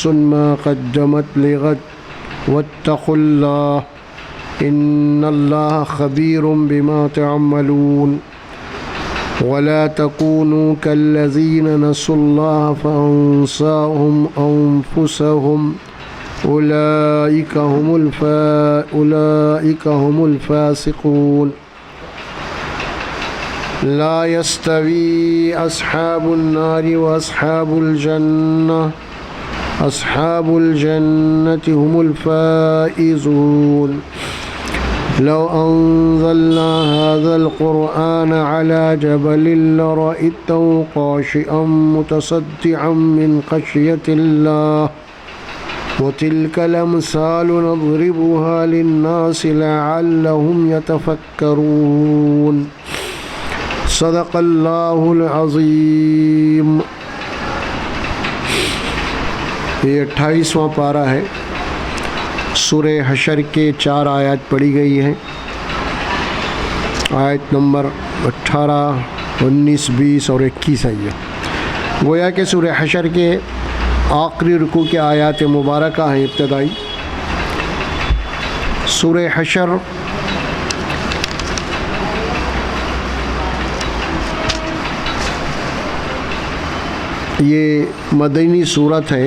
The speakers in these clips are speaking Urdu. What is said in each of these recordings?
نفس ما قدمت لغد واتقوا الله إن الله خبير بما تعملون ولا تكونوا كالذين نسوا الله فأنساهم أنفسهم أولئك هم الفاسقون لا يستوي أصحاب النار وأصحاب الجنة أصحاب الجنة هم الفائزون لو أنزلنا هذا القرآن على جبل لرأيته خاشعا متصدعا من خشية الله وتلك الأمثال نضربها للناس لعلهم يتفكرون صدق اللہ العظیم۔ یہ 28واں پارہ ہے، سورہ حشر کے 4 آیات پڑھی گئی ہیں۔ آیت نمبر 18، 19، 20 اور 21 ہے یہ۔ گویا کہ سورہ حشر کے آخری رکوع کے آیات مبارکہ ہیں ابتدائی۔ سورہ حشر یہ مدنی صورت ہے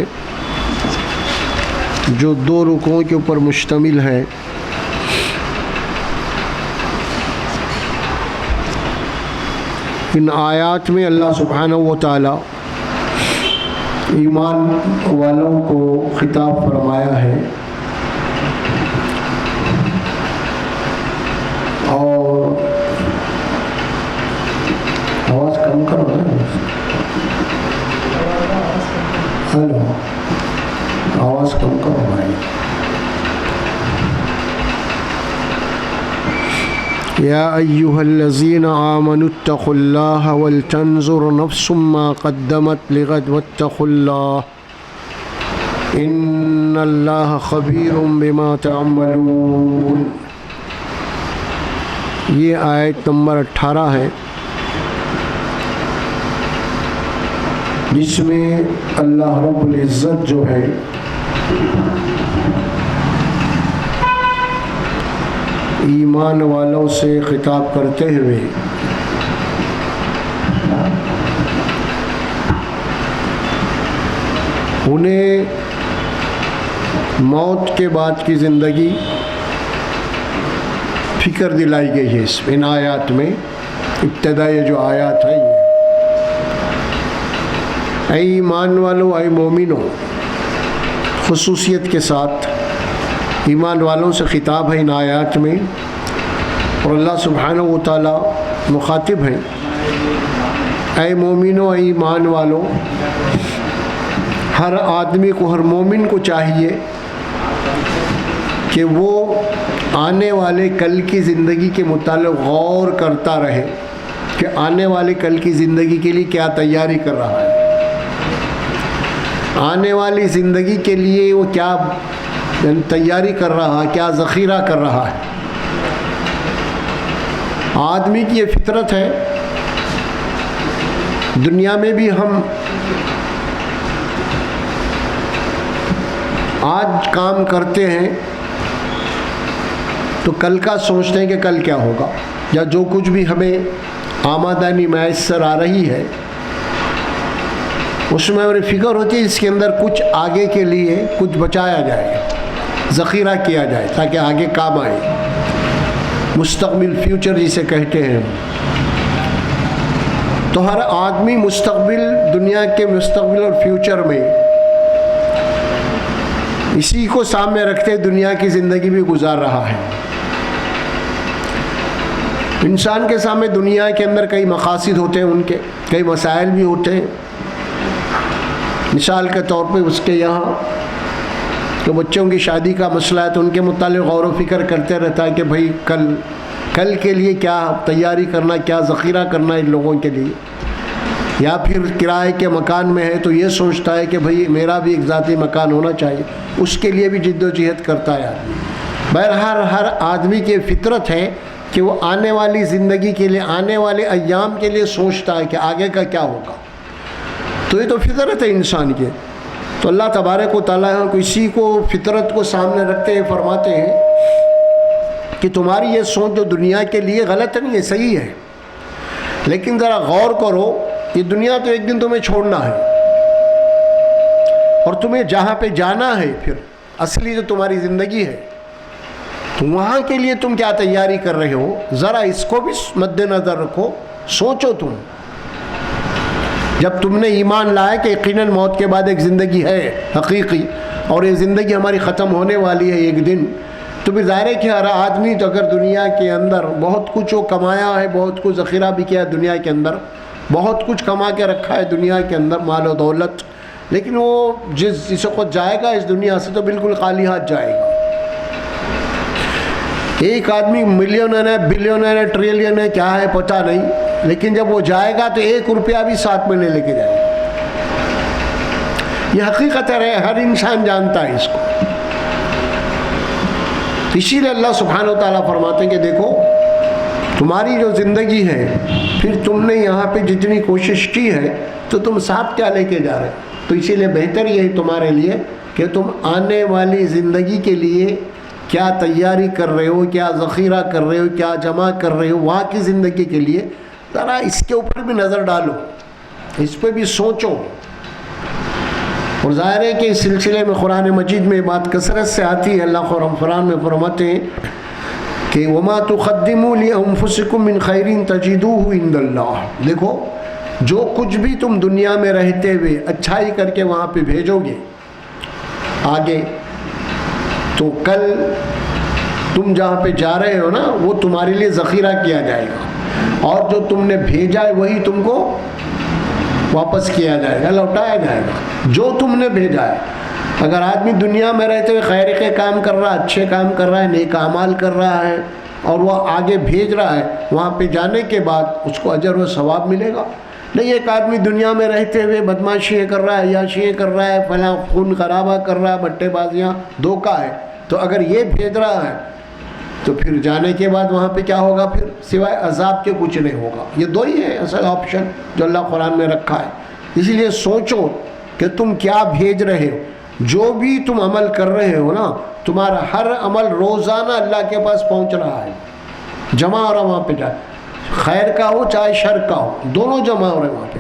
جو 2 رکوعوں کے اوپر مشتمل ہے۔ ان آیات میں اللہ سبحانہ و تعالی ایمان والوں کو خطاب فرمایا ہے اور آواز کم کرو نا، ہلو آواز کم کرو بھائی۔ یا ایہا الذین آمنوا اتقوا اللہ ولتنظر نفس ما قدمت لغد واتقوا اللہ ان اللہ خبیر بما تعملون۔ یہ آیت نمبر 18 ہے، جس میں اللہ رب العزت جو ہے ایمان والوں سے خطاب کرتے ہوئے انہیں موت کے بعد کی زندگی فکر دلائی گئی ہے۔ ان آیات میں ابتدائی جو آیات ہیں یہ اے ایمان والو، اے مومنو، خصوصیت کے ساتھ ایمان والوں سے خطاب ہے ان آیات میں، اور اللہ سبحانہ و تعالی مخاطب ہیں۔ اے مومنو، اے ایمان والو، ہر آدمی کو، ہر مومن کو چاہیے کہ وہ آنے والے کل کی زندگی کے متعلق غور کرتا رہے کہ آنے والے کل کی زندگی کے لیے کیا تیاری کر رہا ہے، آنے والی زندگی کے لیے وہ کیا تیاری کر رہا ہے، کیا ذخیرہ کر رہا ہے۔ آدمی کی یہ فطرت ہے، دنیا میں بھی ہم آج کام کرتے ہیں تو کل کا سوچتے ہیں کہ کل کیا ہوگا، یا جو کچھ بھی ہمیں آمدنی میسر آ رہی ہے اس میں ہمیں فکر ہوتی ہے اس کے اندر کچھ آگے کے لیے کچھ بچایا جائے، ذخیرہ کیا جائے تاکہ آگے کام آئے، مستقبل فیوچر جسے کہتے ہیں۔ تو ہر آدمی مستقبل، دنیا کے مستقبل اور فیوچر میں اسی کو سامنے رکھتے دنیا کی زندگی بھی گزار رہا ہے۔ انسان کے سامنے دنیا کے اندر کئی مقاصد ہوتے ہیں، ان کے کئی مسائل بھی ہوتے ہیں۔ مثال کے طور پہ اس کے یہاں تو بچوں کی شادی کا مسئلہ ہے تو ان کے متعلق غور و فکر کرتے رہتا ہے کہ بھائی کل کے لیے کیا تیاری کرنا، کیا ذخیرہ کرنا ان لوگوں کے لیے، یا پھر کرائے کے مکان میں ہے تو یہ سوچتا ہے کہ بھائی میرا بھی ایک ذاتی مکان ہونا چاہیے، اس کے لیے بھی جد و جہد کرتا ہے آدمی۔ بہرحال ہر آدمی کی فطرت ہے کہ وہ آنے والی زندگی کے لیے، آنے والے ایام کے لیے سوچتا ہے کہ آگے کا کیا ہوگا۔ تو یہ تو فطرت ہے انسان کی۔ تو تو اللہ تبارک و تعالیٰ اسی کو فطرت کو سامنے رکھتے ہوئے فرماتے ہیں کہ تمہاری یہ سوچ جو دنیا کے لیے غلط نہیں ہے، صحیح ہے، لیکن ذرا غور کرو، یہ دنیا تو ایک دن تمہیں چھوڑنا ہے، اور تمہیں جہاں پہ جانا ہے پھر اصلی جو تمہاری زندگی ہے، تو وہاں کے لیے تم کیا تیاری کر رہے ہو، ذرا اس کو بھی مد نظر رکھو، سوچو تم۔ جب تم نے ایمان لایا کہ یقیناً موت کے بعد ایک زندگی ہے حقیقی، اور یہ زندگی ہماری ختم ہونے والی ہے ایک دن، تو بھی ظاہر ہے کہ ہر آدمی تو اگر دنیا کے اندر بہت کچھ وہ کمایا ہے، بہت کچھ ذخیرہ بھی کیا ہے دنیا کے اندر، بہت کچھ کما کے رکھا ہے دنیا کے اندر مال و دولت، لیکن وہ جس وقت جائے گا اس دنیا سے تو بالکل خالی ہاتھ جائے گا۔ ایک آدمی ملینئر ہے، بلینئر ہے، ٹریلین ہے، کیا ہے پتہ نہیں، لیکن جب وہ جائے گا تو 1 روپیہ بھی ساتھ میں نہیں لے کے جائے گا۔ یہ حقیقت ہے، ہر انسان جانتا ہے اس کو۔ اسی لیے اللہ سبحانہ و تعالیٰ فرماتے ہیں کہ دیکھو تمہاری جو زندگی ہے، پھر تم نے یہاں پہ جتنی کوشش کی ہے تو تم ساتھ کیا لے کے جا رہے، تو اسی لیے بہتر یہی تمہارے لیے کہ تم آنے والی زندگی کے لیے کیا تیاری کر رہے ہو، کیا ذخیرہ کر رہے ہو، کیا جمع کر رہے ہو وہاں کی زندگی کے لیے، ذرا اس کے اوپر بھی نظر ڈالو، اس پہ بھی سوچو۔ اور ظاہر ہے کہ اس سلسلے میں قرآن مجید میں بات کثرت سے آتی ہے، اللہ قرآن میں فرماتے ہیں کہ وَمَا تُقَدِّمُوا لِأَنفُسِكُم مِّن خَيْرٍ تَجِدُوهُ عِندَ اللَّهِ، دیکھو جو کچھ بھی تم دنیا میں رہتے ہوئے اچھائی کر کے وہاں پہ بھیجو گے آگے، تو کل تم جہاں پہ جا رہے ہو نا وہ تمہارے لیے ذخیرہ کیا جائے گا، اور جو تم نے بھیجا ہے وہی تم کو واپس کیا جائے گا، لوٹایا جائے گا جو تم نے بھیجا ہے۔ اگر آدمی دنیا میں رہتے ہوئے خیر کے کام کر رہا ہے، اچھے کام کر رہا ہے، نیک اعمال کر رہا ہے، اور وہ آگے بھیج رہا ہے، وہاں پہ جانے کے بعد اس کو اجر و ثواب ملے گا۔ نہیں ایک آدمی دنیا میں رہتے ہوئے بدماشیاں کر رہا ہے، عیاشیاں کر رہا ہے، فلاں خون خرابہ کر رہا ہے، بٹے بازیاں، دھوکہ ہے، تو اگر یہ بھیج رہا ہے تو پھر جانے کے بعد وہاں پہ کیا ہوگا، پھر سوائے عذاب کے کچھ نہیں ہوگا۔ یہ دو ہی ہے اصل آپشن جو اللہ قرآن میں رکھا ہے۔ اسی لیے سوچو کہ تم کیا بھیج رہے ہو، جو بھی تم عمل کر رہے ہو نا، تمہارا ہر عمل روزانہ اللہ کے پاس پہنچ رہا ہے، جمع ہو رہا وہاں پہ جا، خیر کا ہو چاہے شر کا ہو، دونوں جمع ہو رہے وہاں پہ،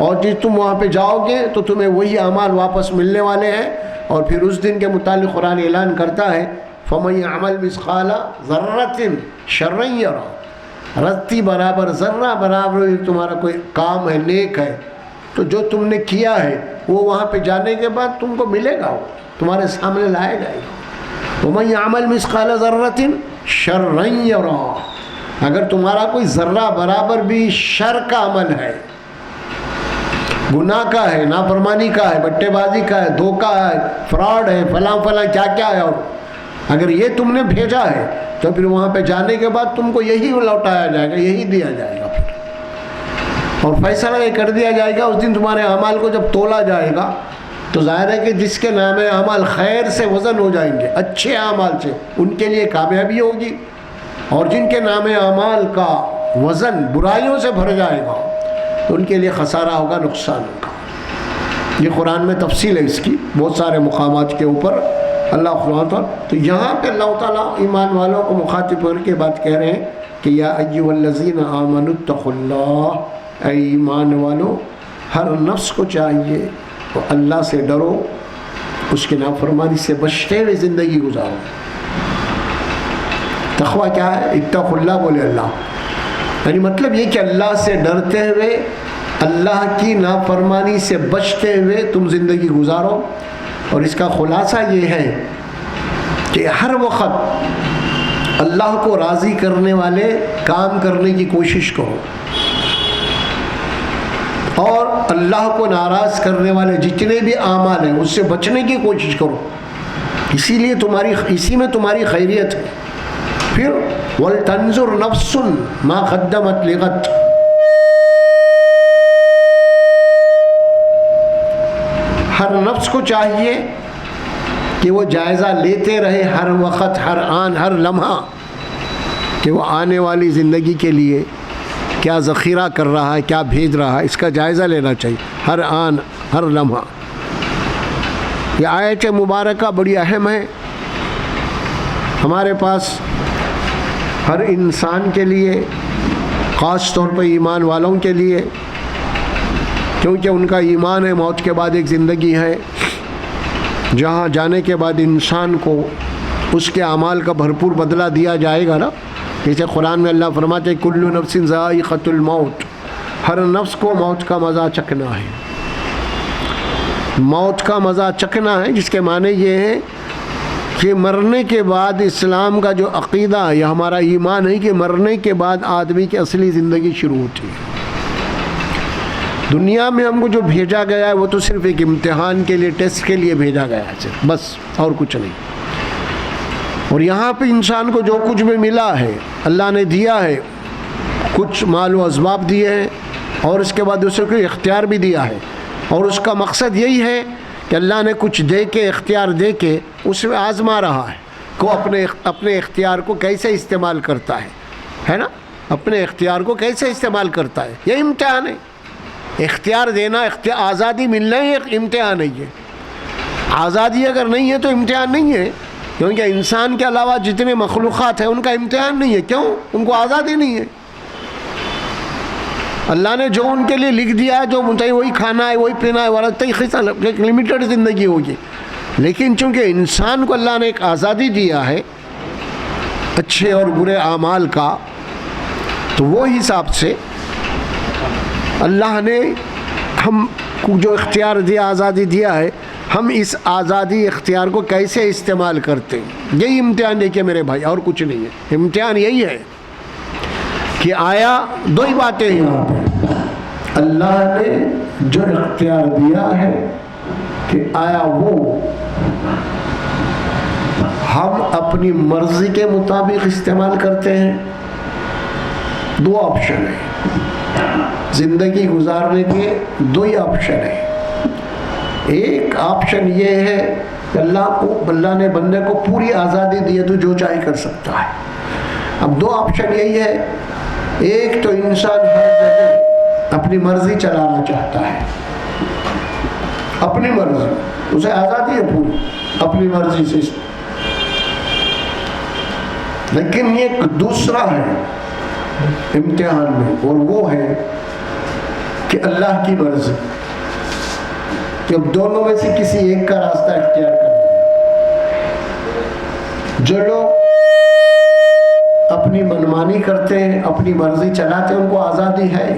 اور جب تم وہاں پہ جاؤ گے تو تمہیں وہی اعمال واپس ملنے والے ہیں۔ اور پھر اس دن کے متعلق قرآن اعلان کرتا ہے فَمَن يَعْمَلْ مِثْقَالَ ذَرَّةٍ شَرًّا يَرَهُ، رتی برابر ذرہ برابر تمہارا کوئی کام ہے، نیک ہے، تو جو تم نے کیا ہے وہ وہاں پہ جانے کے بعد تم کو ملے گا، وہ تمہارے سامنے لایا جائے گا۔ وَمَن يَعْمَلْ مِثْقَالَ ذَرَّةٍ شَرًّا يَرَهُ، اگر تمہارا کوئی ذرہ برابر بھی شر کا عمل ہے، گناہ کا ہے، نافرمانی کا ہے، بٹے بازی کا ہے، دھوکہ ہے، فراڈ ہے، فلاں فلاں کیا کیا ہے، اور اگر یہ تم نے بھیجا ہے تو پھر وہاں پہ جانے کے بعد تم کو یہی لوٹایا جائے گا، یہی دیا جائے گا پھر، اور فیصلہ یہ کر دیا جائے گا۔ اس دن تمہارے اعمال کو جب تولا جائے گا تو ظاہر ہے کہ جس کے نام اعمال خیر سے وزن ہو جائیں گے، اچھے اعمال سے، ان کے لیے کامیابی ہوگی، اور جن کے نام اعمال کا وزن برائیوں سے بھر جائے گا تو ان کے لیے خسارہ ہوگا، نقصان ہوگا۔ یہ قرآن میں تفصیل ہے اس کی بہت سارے مقامات کے اوپر اللہ خدا۔ تو یہاں پہ اللہ تعالیٰ ایمان والوں کو مخاطب کر کے بات کہہ رہے ہیں کہ یا ایھا الذین آمنوا اتقوا اللہ، اے ایمان والو ہر نفس کو چاہیے تو اللہ سے ڈرو، اس کے نافرمانی سے بچتے ہوئے زندگی گزارو۔ تقویٰ کیا ہے؟ اتقوا اللہ بولے اللہ، یعنی مطلب یہ کہ اللہ سے ڈرتے ہوئے، اللہ کی نافرمانی سے بچتے ہوئے تم زندگی گزارو۔ اور اس کا خلاصہ یہ ہے کہ ہر وقت اللہ کو راضی کرنے والے کام کرنے کی کوشش کرو، اور اللہ کو ناراض کرنے والے جتنے بھی اعمال ہیں اس سے بچنے کی کوشش کرو، اسی میں تمہاری خیریت ہے۔ پھر وَلْتَنْظُرْ نَفْسٌ مَا قَدَّمَتْ لِغَدٍ، ہر نفس کو چاہیے کہ وہ جائزہ لیتے رہے ہر وقت، ہر آن، ہر لمحہ، کہ وہ آنے والی زندگی کے لیے کیا ذخیرہ کر رہا ہے، کیا بھیج رہا ہے، اس کا جائزہ لینا چاہیے ہر آن، ہر لمحہ۔ یہ آیت مبارکہ بڑی اہم ہے ہمارے پاس ہر انسان کے لیے، خاص طور پر ایمان والوں کے لیے، کیونکہ ان کا ایمان ہے موت کے بعد ایک زندگی ہے جہاں جانے کے بعد انسان کو اس کے اعمال کا بھرپور بدلہ دیا جائے گا نا. جیسے قرآن میں اللہ فرماتے ہیں کل نفس ذائقۃ الموت، ہر نفس کو موت کا مزہ چکھنا ہے. موت کا مزہ چکھنا ہے جس کے معنی یہ ہے کہ مرنے کے بعد اسلام کا جو عقیدہ ہے یا ہمارا ایمان ہے کہ مرنے کے بعد آدمی کی اصلی زندگی شروع ہوتی ہے. دنیا میں ہم کو جو بھیجا گیا ہے وہ تو صرف ایک امتحان کے لیے، ٹیسٹ کے لیے بھیجا گیا ہے صرف، بس اور کچھ نہیں. اور یہاں پہ انسان کو جو کچھ بھی ملا ہے اللہ نے دیا ہے، کچھ مال و اسباب دیے ہیں اور اس کے بعد اسے کوئی اختیار بھی دیا ہے، اور اس کا مقصد یہی ہے کہ اللہ نے کچھ دے کے، اختیار دے کے اس میں آزما رہا ہے کو اپنے اختیار کو کیسے استعمال کرتا ہے نا، اپنے اختیار کو کیسے استعمال کرتا ہے. یہ امتحان ہے. اختیار دینا، آزادی ملنا ہی ایک امتحان ہے. یہ آزادی اگر نہیں ہے تو امتحان نہیں ہے، کیونکہ انسان کے علاوہ جتنے مخلوقات ہیں ان کا امتحان نہیں ہے. کیوں؟ ان کو آزادی نہیں ہے. اللہ نے جو ان کے لیے لکھ دیا ہے، جو چاہیے وہی کھانا ہے، وہی پینا ہے، ورنہ ایک لمیٹڈ زندگی ہوگی. لیکن چونکہ انسان کو اللہ نے ایک آزادی دیا ہے اچھے اور برے اعمال کا، تو وہ حساب سے اللہ نے ہم کو جو اختیار دیا، آزادی دیا ہے، ہم اس آزادی اختیار کو کیسے استعمال کرتے ہیں، یہی امتحان دیکھیے میرے بھائی، اور کچھ نہیں ہے. امتحان یہی ہے کہ آیا دو ہی باتیں یہاں پہ اللہ نے جو اختیار دیا ہے کہ آیا وہ ہم اپنی مرضی کے مطابق استعمال کرتے ہیں. دو آپشن ہیں زندگی گزارنے کے، دو ہی آپشن ہیں. ایک آپشن یہ ہے کہ اللہ نے بندے کو پوری آزادی دی ہے، تو جو چاہے کر سکتا ہے. اب دو آپشن یہی ہے، ایک تو انسان ہر جگہ اپنی مرضی چلانا چاہتا ہے، اپنی مرضی، اسے آزادی ہے پوری اپنی مرضی سے. لیکن یہ دوسرا ہے امتحان میں، اور وہ ہے کہ اللہ کی مرضی. جب دونوں میں سے کسی ایک کا راستہ اختیار کرنا ہے. جو لوگ اپنی منمانی کرتے ہیں، اپنی مرضی چلاتے ہیں، ان کو آزادی ہے.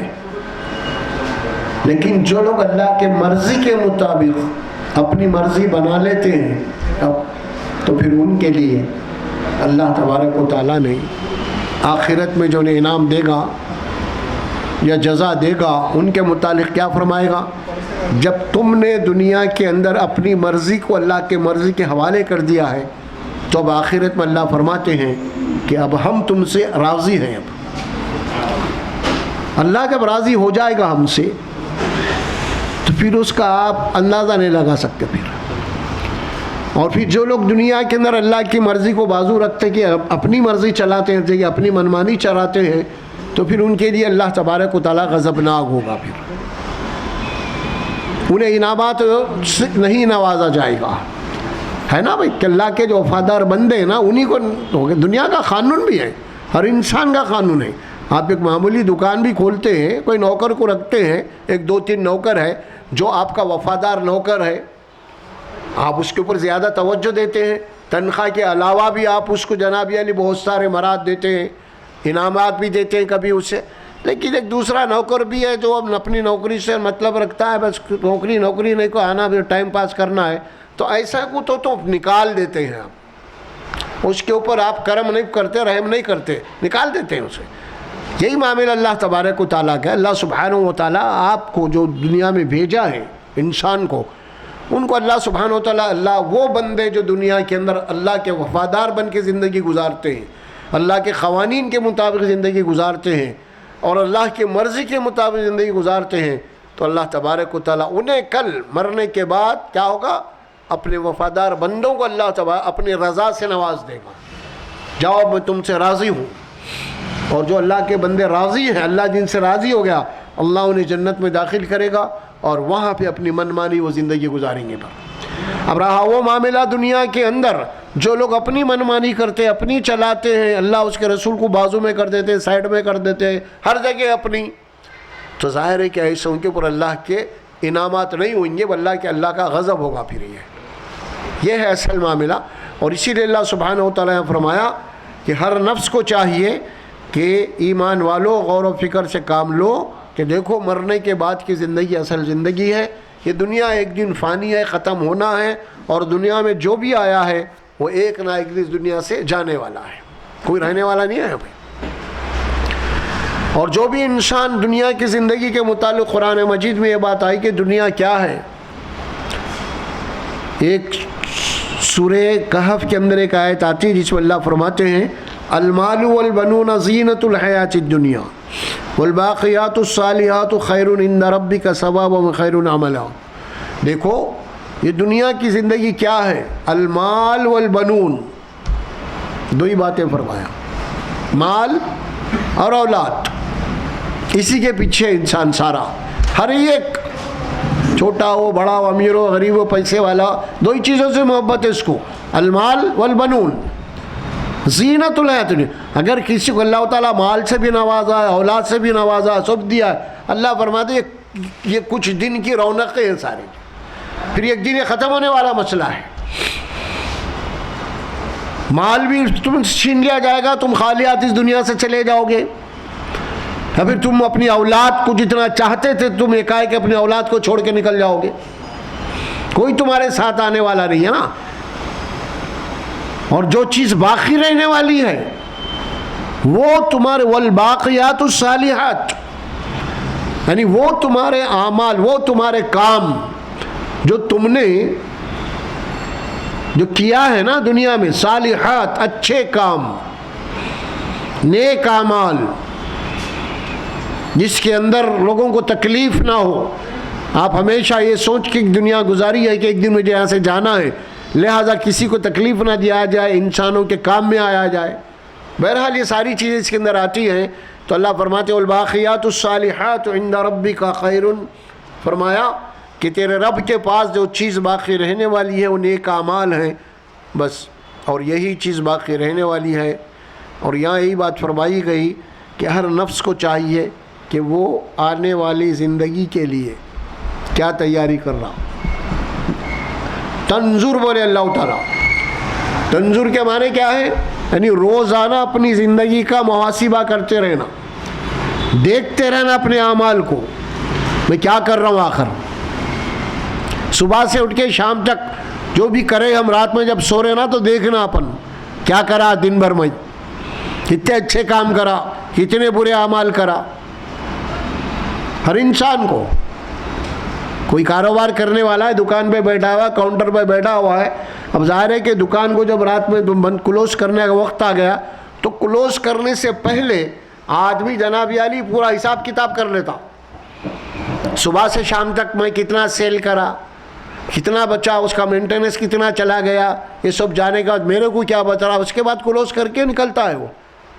لیکن جو لوگ اللہ کے مرضی کے مطابق اپنی مرضی بنا لیتے ہیں، تو پھر ان کے لیے اللہ تبارک و تعالیٰ نے آخرت میں جو انہیں انعام دے گا یا جزا دے گا، ان کے متعلق کیا فرمائے گا؟ جب تم نے دنیا کے اندر اپنی مرضی کو اللہ کے مرضی کے حوالے کر دیا ہے، تو اب آخرت میں اللہ فرماتے ہیں کہ اب ہم تم سے راضی ہیں. اب اللہ جب راضی ہو جائے گا ہم سے، تو پھر اس کا آپ اندازہ نہیں لگا سکتے. اور پھر جو لوگ دنیا کے اندر اللہ کی مرضی کو بازو رکھتے کہ اپنی مرضی چلاتے ہیں، کہ اپنی منمانی چلاتے ہیں، تو پھر ان کے لیے اللہ تبارک و تعالیٰ غضبناک ہوگا. پھر انہیں انعامات نہیں نوازا جائے گا، ہے نا بھائی. کہ اللہ کے جو وفادار بندے ہیں نا، انہی کو دنیا کا قانون بھی ہے، ہر انسان کا قانون ہے. آپ ایک معمولی دکان بھی کھولتے ہیں، کوئی نوکر کو رکھتے ہیں، ایک دو تین نوکر ہے، جو آپ کا وفادار نوکر ہے، آپ اس کے اوپر زیادہ توجہ دیتے ہیں. تنخواہ کے علاوہ بھی آپ اس کو جناب علی بہت سارے مراد دیتے ہیں، انعامات بھی دیتے ہیں کبھی اسے. لیکن ایک دوسرا نوکر بھی ہے جو اب اپنی نوکری سے مطلب رکھتا ہے، بس نوکری نہیں کو آنا بھی ٹائم پاس کرنا ہے، تو ایسا کو تو نکال دیتے ہیں. آپ اس کے اوپر آپ کرم نہیں کرتے، رحم نہیں کرتے، نکال دیتے ہیں اسے. یہی معاملہ اللہ تبارک و تعالیٰ کا. اللہ سبحانہ و تعالیٰ آپ کو جو دنیا میں بھیجا ہے انسان کو، ان کو اللہ سبحانہ و تعالیٰ، اللہ وہ بندے جو دنیا کے اندر اللہ کے وفادار بن کے زندگی گزارتے ہیں، اللہ کے قوانین کے مطابق زندگی گزارتے ہیں اور اللہ کی مرضی کے مطابق زندگی گزارتے ہیں، تو اللہ تبارک و تعالیٰ انہیں کل مرنے کے بعد کیا ہوگا؟ اپنے وفادار بندوں کو اللہ تبارک اپنی رضا سے نواز دے گا. جاؤ میں تم سے راضی ہوں. اور جو اللہ کے بندے راضی ہیں، اللہ جن سے راضی ہو گیا، اللہ انہیں جنت میں داخل کرے گا اور وہاں پہ اپنی منمانی وہ زندگی گزاریں گے. اب رہا وہ معاملہ دنیا کے اندر جو لوگ اپنی منمانی کرتے ہیں، اپنی چلاتے ہیں، اللہ اس کے رسول کو بازو میں کر دیتے ہیں، سائڈ میں کر دیتے ہیں، ہر جگہ اپنی، تو ظاہر ہے کہ ایسے ان کے اوپر اللہ کے انعامات نہیں ہوئیں گے، بلکہ اللہ کا غضب ہوگا پھر یہ ہے اصل معاملہ۔ اور اسی لیے اللہ سبحانہ و تعالیٰ نے فرمایا کہ ہر نفس کو چاہیے کہ ایمان والو غور و فکر سے کام لو کہ دیکھو مرنے کے بعد کی زندگی اصل زندگی ہے، یہ دنیا ایک دن فانی ہے، ختم ہونا ہے، اور دنیا میں جو بھی آیا ہے وہ ایک نہ ایک دن دنیا سے جانے والا ہے، کوئی رہنے والا نہیں ہے بھائی۔ اور جو بھی انسان دنیا کی زندگی کے متعلق قرآن مجید میں یہ بات آئی کہ دنیا کیا ہے، ایک سورہ کہف کے اندر ایک آیت آتی ہے جس میں اللہ فرماتے ہیں المال والبنون زینۃ الحیات الدنیا والباقیات الصالحات خیر عند ربک ثوابا وخیر عملا۔ دیکھو یہ دنیا کی زندگی کیا ہے، المال والبنون، دو ہی باتیں فرمایا، مال اور اولاد، اسی کے پیچھے انسان سارا، ہر ایک چھوٹا ہو بڑا ہو امیر ہو غریب ہو پیسے والا، دو ہی چیزوں سے محبت ہے اس کو، المال والبنون زینت الحیات الدنیا۔ اگر کسی کو اللہ تعالیٰ مال سے بھی نوازا ہے، اولاد سے بھی نوازا ہے، سب دیا ہے، اللہ فرماتے ہیں یہ کچھ دن کی رونقیں ہیں ساری، پھر ایک دن یہ ختم ہونے والا مسئلہ ہے۔ مال بھی تم چھین لیا جائے گا، تم خالی ہاتھ اس دنیا سے چلے جاؤ گے، یا پھر تم اپنی اولاد کو جتنا چاہتے تھے تم ایک اپنی اولاد کو چھوڑ کے نکل جاؤ گے، کوئی تمہارے ساتھ آنے والا نہیں ہے نا۔ اور جو چیز باقی رہنے والی ہے وہ تمہارے والباقیات الصالحات، یعنی وہ تمہارے اعمال، وہ تمہارے کام جو تم نے جو کیا ہے نا دنیا میں، صالحات اچھے کام، نیک اعمال، جس کے اندر لوگوں کو تکلیف نہ ہو۔ آپ ہمیشہ یہ سوچ کے دنیا گزاری ہے کہ ایک دن مجھے یہاں سے جانا ہے، لہٰذا کسی کو تکلیف نہ دیا جائے، انسانوں کے کام میں آیا جائے۔ بہرحال یہ ساری چیزیں اس کے اندر آتی ہیں، تو اللہ فرماتے والباقیات الصالحات عند ربک خیر، فرمایا کہ تیرے رب کے پاس جو چیز باقی رہنے والی ہے وہ نیک اعمال ہیں بس، اور یہی چیز باقی رہنے والی ہے۔ اور یہاں یہی بات فرمائی گئی کہ ہر نفس کو چاہیے کہ وہ آنے والی زندگی کے لیے کیا تیاری کر رہا۔ تنظر بولے اللہ تعالیٰ، تنظر کے معنی کیا ہے، یعنی روزانہ اپنی زندگی کا محاسبہ کرتے رہنا، دیکھتے رہنا اپنے اعمال کو، میں کیا کر رہا ہوں آخر۔ صبح سے اٹھ کے شام تک جو بھی کرے ہم، رات میں جب سو رہے نا تو دیکھنا اپن کیا کرا دن بھر میں، کتنے اچھے کام کرا، کتنے برے اعمال کرا۔ ہر انسان کو، کوئی کاروبار کرنے والا ہے، دکان پہ بیٹھا ہوا ہے، کاؤنٹر پہ بیٹھا ہوا ہے، اب ظاہر ہے کہ دکان کو جب رات میں بند کلوز کرنے کا وقت آ گیا تو کلوز کرنے سے پہلے آدمی جناب عالی پورا حساب کتاب کر لیتا، صبح سے شام تک میں کتنا سیل کرا، کتنا بچا، اس کا مینٹیننس کتنا چلا گیا، یہ سب جانے کے بعد میرے کو کیا بچ رہا، اس کے بعد کلوز کر کے نکلتا ہے وہ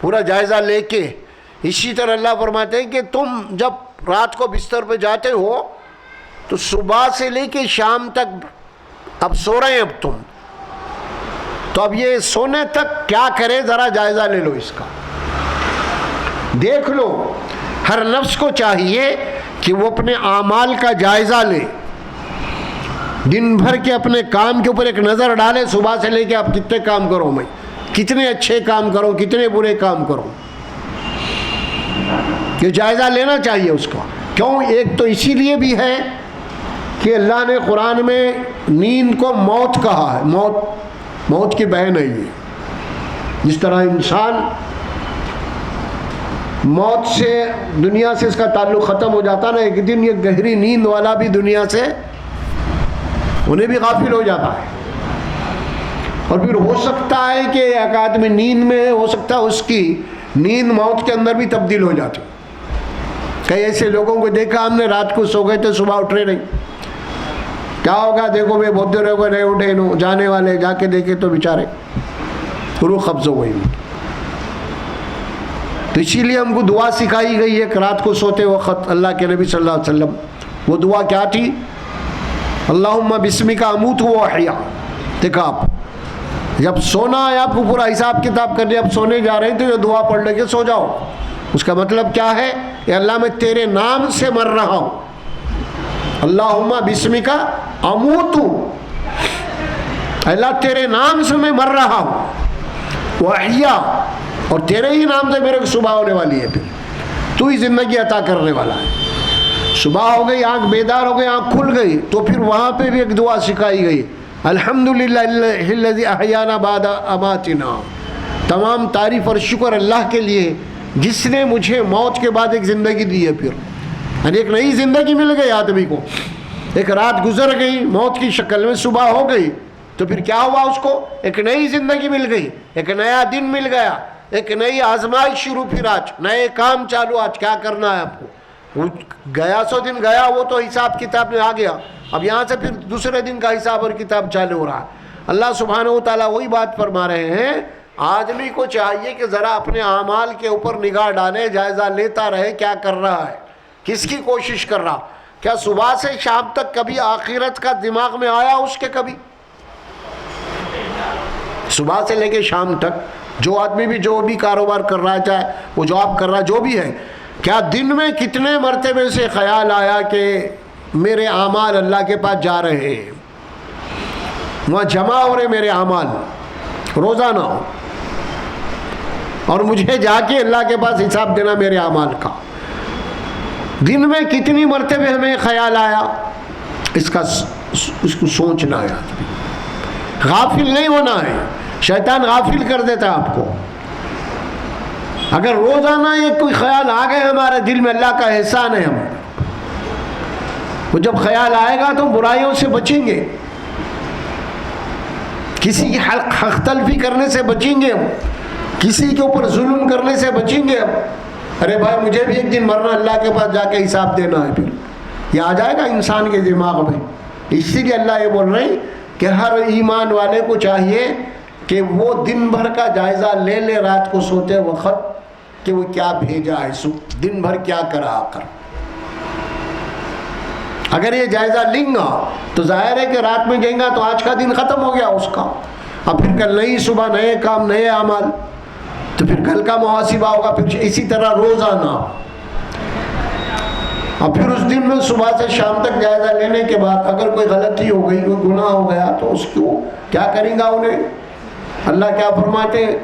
پورا جائزہ لے کے۔ اسی طرح اللہ فرماتے ہیں کہ تم جب رات کو بستر پہ جاتے ہو تو صبح سے لے کے شام تک، اب سو رہے ہیں اب تم، تو اب یہ سونے تک کیا کرے ذرا جائزہ لے لو، اس کا دیکھ لو۔ ہر نفس کو چاہیے کہ وہ اپنے اعمال کا جائزہ لے، دن بھر کے اپنے کام کے اوپر ایک نظر ڈالے، صبح سے لے کے آپ کتنے کام کرو، میں کتنے اچھے کام کرو، کتنے برے کام کرو، یہ جائزہ لینا چاہیے اس کا۔ کیوں؟ ایک تو اسی لیے بھی ہے کہ اللہ نے قرآن میں نیند کو موت کہا ہے، موت کی بہن ہے یہ۔ جس طرح انسان موت سے، دنیا سے اس کا تعلق ختم ہو جاتا نا، ایک دن یہ گہری نیند والا بھی دنیا سے انہیں بھی غافل ہو جاتا ہے، اور پھر ہو سکتا ہے کہ ایک آدمی نیند میں ہو سکتا ہے اس کی نیند موت کے اندر بھی تبدیل ہو جاتی۔ کئی ایسے لوگوں کو دیکھا ہم نے، رات کو سو گئے تھے صبح اٹھ رہے نہیں، کیا ہوگا دیکھو بھائی بہت دیر ہو گئے نہیں اٹھے، جانے والے جا کے دیکھے تو بیچارے روح قبض ہو گئی۔ تو اسی لیے ہم کو دعا سکھائی گئی ہے کہ رات کو سوتے وقت اللہ کے نبی صلی اللہ علیہ وسلم، وہ دعا کیا تھی اللہم بسمک اموت و احیا. دیکھا آپ جب سونا ہے آپ کو پورا حساب کتاب کرنے اب سونے جا رہے ہیں تو یہ دعا پڑھ لے کے سو جاؤ. اس کا مطلب کیا ہے کہ اللہ میں تیرے نام سے مر رہا ہوں. اللہم بسمک اموت، اللہ تیرے نام سے میں مر رہا ہوں، واحیا، اور تیرے ہی نام سے میرے کو صبح ہونے والی ہے. پھر تو ہی زندگی عطا کرنے والا ہے. صبح ہو گئی، آنکھ بیدار ہو گئی، آنکھ کھل گئی، تو پھر وہاں پہ بھی ایک دعا سکھائی گئی، الحمدللہ الذی احیانا بعد اماتنا. تمام تعریف اور شکر اللہ کے لیے جس نے مجھے موت کے بعد ایک زندگی دی ہے. پھر یعنی ایک نئی زندگی مل گئی آدمی کو. ایک رات گزر گئی موت کی شکل میں، صبح ہو گئی تو پھر کیا ہوا؟ اس کو ایک نئی زندگی مل گئی، ایک نیا دن مل گیا، ایک نئی آزمائش شروع. پھر آج نئے کام چالو. آج کیا کرنا ہے آپ کو؟ وہ گیا سو دن گیا، وہ تو حساب کتاب میں آ گیا. اب یہاں سے پھر دوسرے دن کا حساب اور کتاب چالو ہو رہا ہے. اللہ سبحانہ و تعالیٰ وہی بات فرما رہے ہیں، آدمی کو چاہیے کہ ذرا اپنے اعمال کے اوپر نگاہ ڈالے، جائزہ لیتا رہے کیا کر رہا ہے، کس کی کوشش کر رہا. کیا صبح سے شام تک کبھی آخرت کا دماغ میں آیا اس کے؟ کبھی صبح سے لے کے شام تک جو آدمی بھی جو بھی کاروبار کر رہا ہے، چاہے وہ جاب کر رہا ہے، جو بھی ہے، کیا دن میں کتنے مرتبے سے خیال آیا کہ میرے اعمال اللہ کے پاس جا رہے ہیں، وہاں جمع ہو رہے میرے اعمال روزانہ، اور مجھے جا کے اللہ کے پاس حساب دینا میرے اعمال کا؟ دن میں کتنی مرتبے ہمیں خیال آیا؟ اس کو سوچنا ہے. غافل نہیں ہونا ہے، شیطان غافل کر دیتا ہے آپ کو. اگر روزانہ یہ کوئی خیال آ گئے ہمارے دل میں، اللہ کا احسان ہے. ہم وہ جب خیال آئے گا تو برائیوں سے بچیں گے، کسی کی حق تلفی کرنے سے بچیں گے، ہم کسی کے اوپر ظلم کرنے سے بچیں گے. ہم ارے بھائی مجھے بھی ایک دن مرنا، اللہ کے پاس جا کے حساب دینا ہے. پھر یہ آ جائے گا انسان کے دماغ میں. اسی لیے اللہ یہ بول رہے ہیں کہ ہر ایمان والے کو چاہیے کہ وہ دن بھر کا جائزہ لے لے رات کو سوتے وقت کہ وہ کیا بھیجا ہے، دن بھر کیا کرا کر. اگر یہ جائزہ لیں گا تو ظاہر ہے کہ رات میں جائیں گا تو آج کا دن ختم ہو گیا اس کا. اب پھر کل نئی صبح، نئے کام، نئے اعمال، تو پھر کل کا محاسبہ ہوگا. پھر اسی طرح روزانہ. اور پھر اس دن میں صبح سے شام تک جائزہ لینے کے بعد اگر کوئی غلطی ہو گئی، کوئی گناہ ہو گیا تو اس کو کیا کریں گا انہیں؟ اللہ کیا فرماتے ہیں؟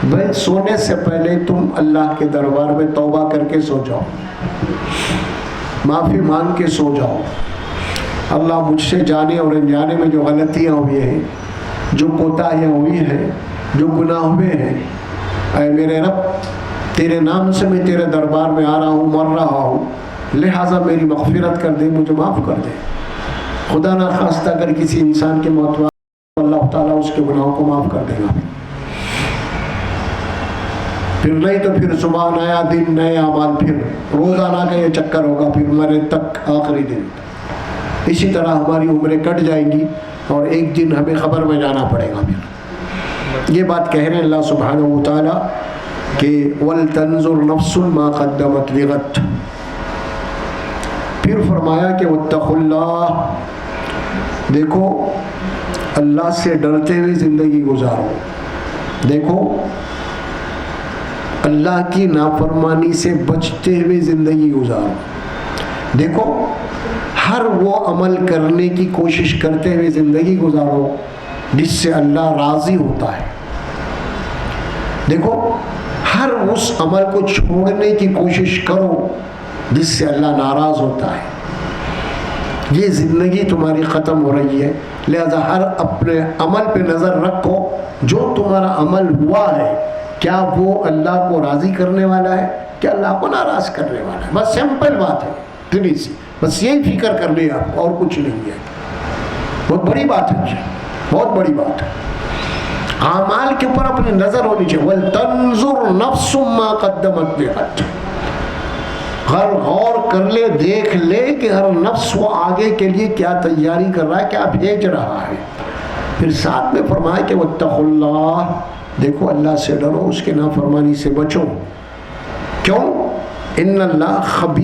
بھائی سونے سے پہلے تم اللہ کے دربار میں توبہ کر کے سو جاؤ، معافی مانگ کے سو جاؤ. اللہ مجھ سے جانے اور انجانے میں جو غلطیاں ہوئی ہیں، جو کوتاہیاں ہوئی ہیں، جو گناہ ہوئے ہیں، اے میرے رب تیرے نام سے میں تیرے دربار میں آ رہا ہوں، مر رہا ہوں، لہٰذا میری مغفرت کر دے، مجھے معاف کر دے. خدا نہ خواستہ اگر کسی انسان کے موت ہوا اللہ تعالیٰ اس کے گناہوں کو معاف کر دے گا. پھر نہیں تو پھر صبح نیا دن، نئے اعمال، پھر روزانہ کا یہ چکر ہوگا، پھر مرے تک آخری دن. اسی طرح ہماری عمریں کٹ جائیں گی اور ایک دن ہمیں خبر میں جانا پڑے گا. پھر یہ بات کہہ رہے ہیں اللہ سبحانہ و تعالیٰ کہ وَلْتَنْظُرْ نَفْسٌ مَا قَدَّمَتْ لِغَدٍ. پھر فرمایا کہ وَاتَّقُوا اللَّهَ، دیکھو اللہ سے ڈرتے ہوئے زندگی گزارو. دیکھو اللہ کی نافرمانی سے بچتے ہوئے زندگی گزارو. دیکھو ہر وہ عمل کرنے کی کوشش کرتے ہوئے زندگی گزارو جس سے اللہ راضی ہوتا ہے. دیکھو ہر اس عمل کو چھوڑنے کی کوشش کرو جس سے اللہ ناراض ہوتا ہے. یہ زندگی تمہاری ختم ہو رہی ہے، لہذا ہر اپنے عمل پہ نظر رکھو. جو تمہارا عمل ہوا ہے کیا وہ اللہ کو راضی کرنے والا ہے، کیا اللہ کو ناراض کرنے والا ہے؟ بس سمپل بات ہے، اتنی سی، بس یہی فکر کر لیا آپ، اور کچھ نہیں ہے. بہت بڑی بات ہے، بہت بڑی بات ہے. اعمال کے اوپر اپنی نظر ہونی چاہیے. وَلْتَنْظُرْ نَفْسٌ مَا قَدَّمَتْ لِغَدٍ. ہر غور کر لے، دیکھ لے کہ ہر نفس وہ آگے کے لیے کیا تیاری کر رہا ہے، کیا بھیج رہا ہے. پھر ساتھ میں فرمایا کہ وَاتَّقُوا اللَّهَ، دیکھو اللہ سے ڈرو، اس کے نافرمانی سے بچو. کیوں؟ ان اللہ خبیر